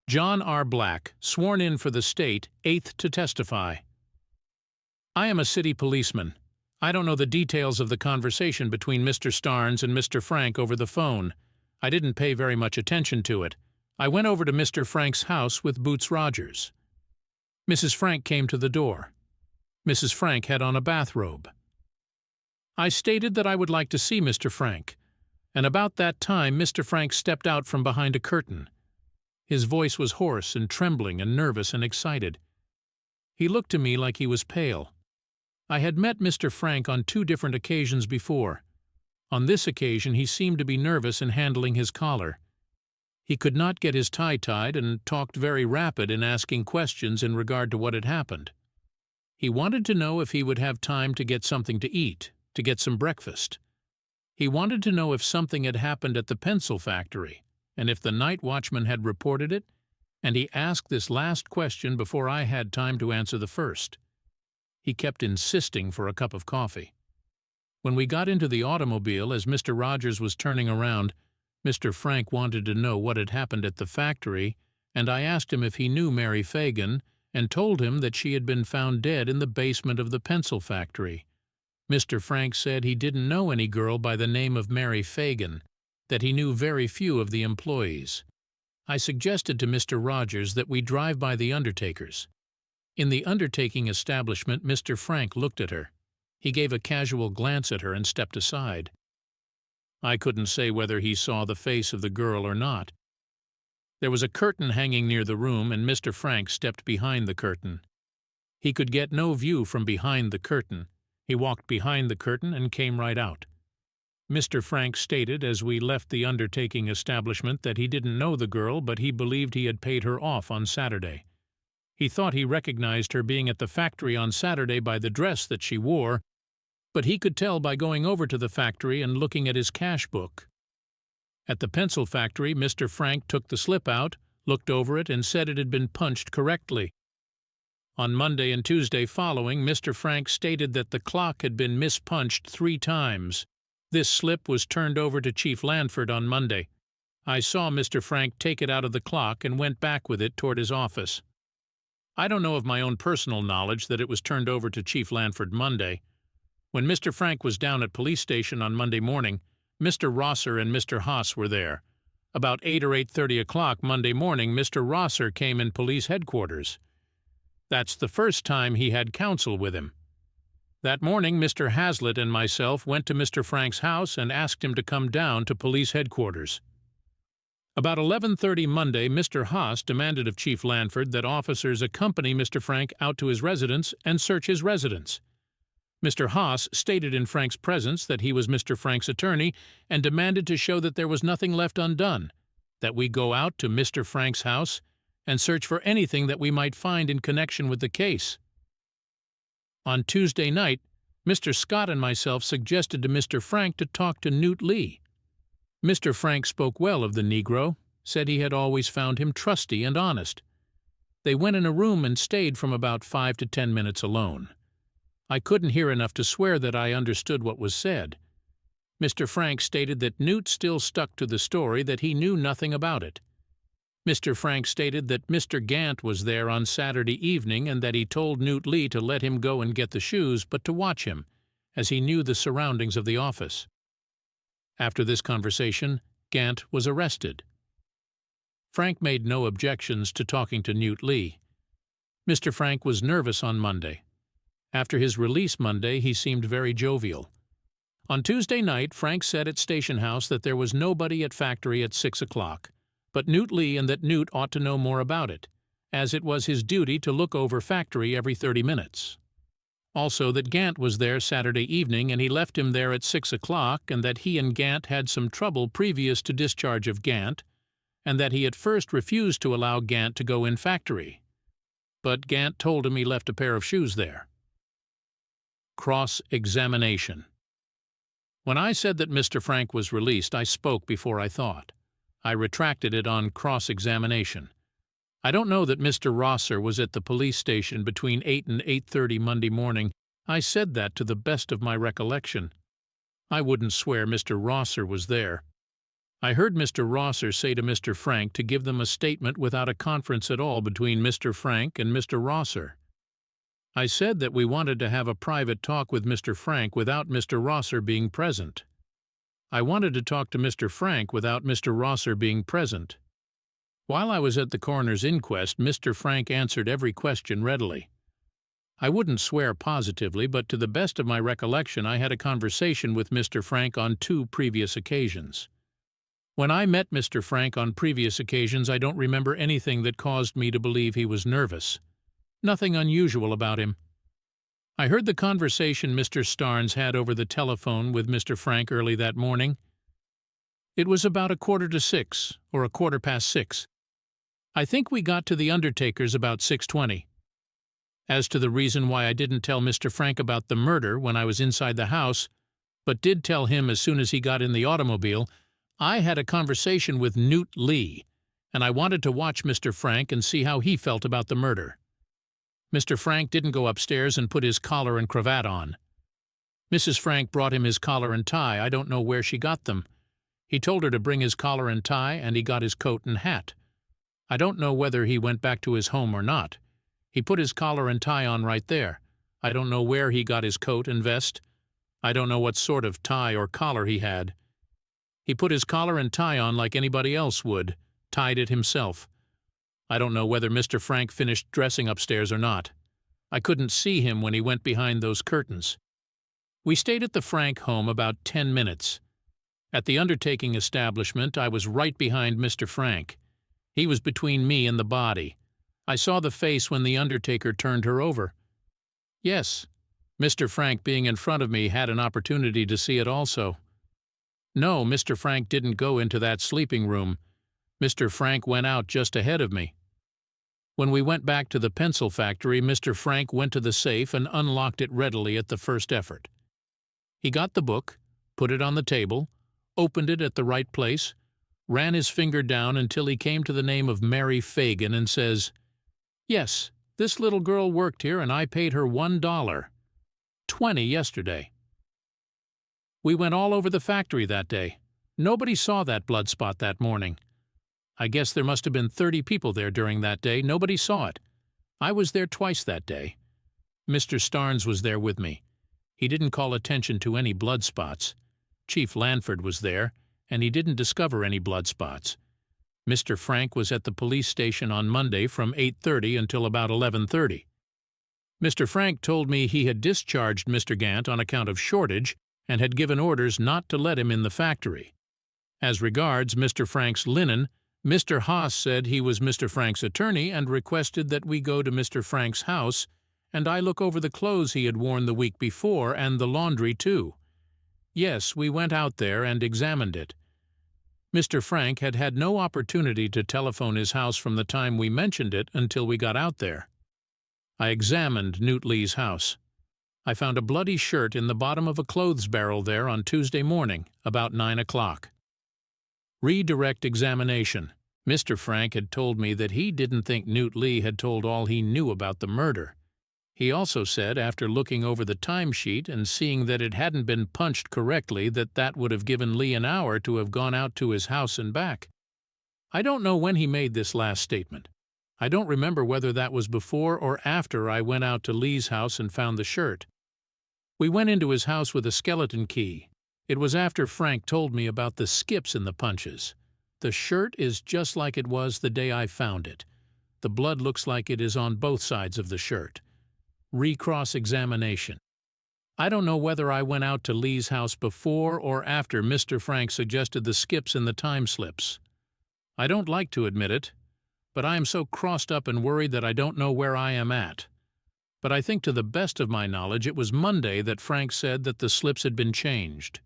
John R. Black, sworn in for the state, 8th to testify. I am a city policeman. I don't know the details of the conversation between Mr. Starnes and Mr. Frank over the phone. I didn't pay very much attention to it. I went over to Mr. Frank's house with Boots Rogers. Mrs. Frank came to the door. Mrs. Frank had on a bathrobe. I stated that I would like to see Mr. Frank, and about that time Mr. Frank stepped out from behind a curtain. His voice was hoarse and trembling and nervous and excited. He looked to me like he was pale. I had met Mr. Frank on 2 different occasions before. On this occasion he seemed to be nervous in handling his collar. He could not get his tie tied and talked very rapid in asking questions in regard to what had happened. He wanted to know if he would have time to get something to eat, to get some breakfast. He wanted to know if something had happened at the pencil factory, and if the night watchman had reported it, and he asked this last question before I had time to answer the first. He kept insisting for a cup of coffee. When we got into the automobile, as Mr. Rogers was turning around, Mr. Frank wanted to know what had happened at the factory, and I asked him if he knew Mary Phagan, and told him that she had been found dead in the basement of the pencil factory. Mr. Frank said he didn't know any girl by the name of Mary Phagan, that he knew very few of the employees. I suggested to Mr. Rogers that we drive by the undertaker's. In the undertaking establishment, Mr. Frank looked at her. He gave a casual glance at her and stepped aside. I couldn't say whether he saw the face of the girl or not. There was a curtain hanging near the room, and Mr. Frank stepped behind the curtain. He could get no view from behind the curtain. He walked behind the curtain and came right out. Mr. Frank stated as we left the undertaking establishment that he didn't know the girl, but he believed he had paid her off on Saturday. He thought he recognized her being at the factory on Saturday by the dress that she wore, but he could tell by going over to the factory and looking at his cash book. At the pencil factory, Mr. Frank took the slip out, looked over it, and said it had been punched correctly. On Monday and Tuesday following, Mr. Frank stated that the clock had been mispunched 3 times. This slip was turned over to Chief Lanford on Monday. I saw Mr. Frank take it out of the clock and went back with it toward his office. I don't know of my own personal knowledge that it was turned over to Chief Lanford Monday. When Mr. Frank was down at police station on Monday morning, Mr. Rosser and Mr. Haas were there. About 8 or 8:30 o'clock Monday morning, Mr. Rosser came in police headquarters. That's the first time he had counsel with him. That morning, Mr. Hazlitt and myself went to Mr. Frank's house and asked him to come down to police headquarters. About 11:30 Monday, Mr. Haas demanded of Chief Lanford that officers accompany Mr. Frank out to his residence and search his residence. Mr. Haas stated in Frank's presence that he was Mr. Frank's attorney and demanded to show that there was nothing left undone, that we go out to Mr. Frank's house and search for anything that we might find in connection with the case. On Tuesday night, Mr. Scott and myself suggested to Mr. Frank to talk to Newt Lee. Mr. Frank spoke well of the Negro, said he had always found him trusty and honest. They went in a room and stayed from about 5 to 10 minutes alone. I couldn't hear enough to swear that I understood what was said. Mr. Frank stated that Newt still stuck to the story that he knew nothing about it. Mr. Frank stated that Mr. Gant was there on Saturday evening and that he told Newt Lee to let him go and get the shoes, but to watch him, as he knew the surroundings of the office. After this conversation, Gant was arrested. Frank made no objections to talking to Newt Lee. Mr. Frank was nervous on Monday. After his release Monday, he seemed very jovial. On Tuesday night, Frank said at Station House that there was nobody at factory at 6 o'clock, but Newt Lee, and that Newt ought to know more about it, as it was his duty to look over factory every 30 minutes. Also that Gant was there Saturday evening and he left him there at 6 o'clock, and that he and Gant had some trouble previous to discharge of Gant, and that he at first refused to allow Gant to go in factory. But Gant told him he left a pair of shoes there. Cross-examination. When I said that Mr. Frank was released, I spoke before I thought. I retracted it on cross-examination. I don't know that Mr. Rosser was at the police station between 8 and 8:30 Monday morning. I said that to the best of my recollection. I wouldn't swear Mr. Rosser was there. I heard Mr. Rosser say to Mr. Frank to give them a statement without a conference at all between Mr. Frank and Mr. Rosser. I said that we wanted to have a private talk with Mr. Frank without Mr. Rosser being present. I wanted to talk to Mr. Frank without Mr. Rosser being present. While I was at the coroner's inquest, Mr. Frank answered every question readily. I wouldn't swear positively, but to the best of my recollection I had a conversation with Mr. Frank on 2 previous occasions. When I met Mr. Frank on previous occasions, I don't remember anything that caused me to believe he was nervous. Nothing unusual about him. I heard the conversation Mr. Starnes had over the telephone with Mr. Frank early that morning. It was about 5:45 or 6:15. I think we got to the undertaker's about 6:20. As to the reason why I didn't tell Mr. Frank about the murder when I was inside the house, but did tell him as soon as he got in the automobile, I had a conversation with Newt Lee, and I wanted to watch Mr. Frank and see how he felt about the murder. Mr. Frank didn't go upstairs and put his collar and cravat on. Mrs. Frank brought him his collar and tie. I don't know where she got them. He told her to bring his collar and tie, and he got his coat and hat. I don't know whether he went back to his home or not. He put his collar and tie on right there. I don't know where he got his coat and vest. I don't know what sort of tie or collar he had. He put his collar and tie on like anybody else would, tied it himself. I don't know whether Mr. Frank finished dressing upstairs or not. I couldn't see him when he went behind those curtains. We stayed at the Frank home about 10 minutes. At the undertaking establishment, I was right behind Mr. Frank. He was between me and the body. I saw the face when the undertaker turned her over. Yes, Mr. Frank being in front of me had an opportunity to see it also. No, Mr. Frank didn't go into that sleeping room. Mr. Frank went out just ahead of me. When we went back to the pencil factory, Mr. Frank went to the safe and unlocked it readily at the first effort. He got the book, put it on the table, opened it at the right place, ran his finger down until he came to the name of Mary Phagan and says, "Yes, this little girl worked here and I paid her $1. 20 yesterday." We went all over the factory that day. Nobody saw that blood spot that morning. I guess there must have been 30 people there during that day. Nobody saw it. I was there twice that day. Mr. Starnes was there with me. He didn't call attention to any blood spots. Chief Lanford was there, and he didn't discover any blood spots. Mr. Frank was at the police station on Monday from 8:30 until about 11:30. Mr. Frank told me he had discharged Mr. Gant on account of shortage and had given orders not to let him in the factory. As regards Mr. Frank's linen, Mr. Haas said he was Mr. Frank's attorney and requested that we go to Mr. Frank's house, and I look over the clothes he had worn the week before and the laundry too. Yes, we went out there and examined it. Mr. Frank had had no opportunity to telephone his house from the time we mentioned it until we got out there. I examined Newt Lee's house. I found a bloody shirt in the bottom of a clothes barrel there on Tuesday morning, about 9 o'clock. Redirect examination. Mr. Frank had told me that he didn't think Newt Lee had told all he knew about the murder. He also said, after looking over the timesheet and seeing that it hadn't been punched correctly, that would have given Lee an hour to have gone out to his house and back. I don't know when he made this last statement. I don't remember whether that was before or after I went out to Lee's house and found the shirt. We went into his house with a skeleton key. It was after Frank told me about the skips in the punches. The shirt is just like it was the day I found it. The blood looks like it is on both sides of the shirt. Recross-examination. I don't know whether I went out to Lee's house before or after Mr. Frank suggested the skips in the time slips. I don't like to admit it, but I am so crossed up and worried that I don't know where I am at. But I think to the best of my knowledge it was Monday that Frank said that the slips had been changed.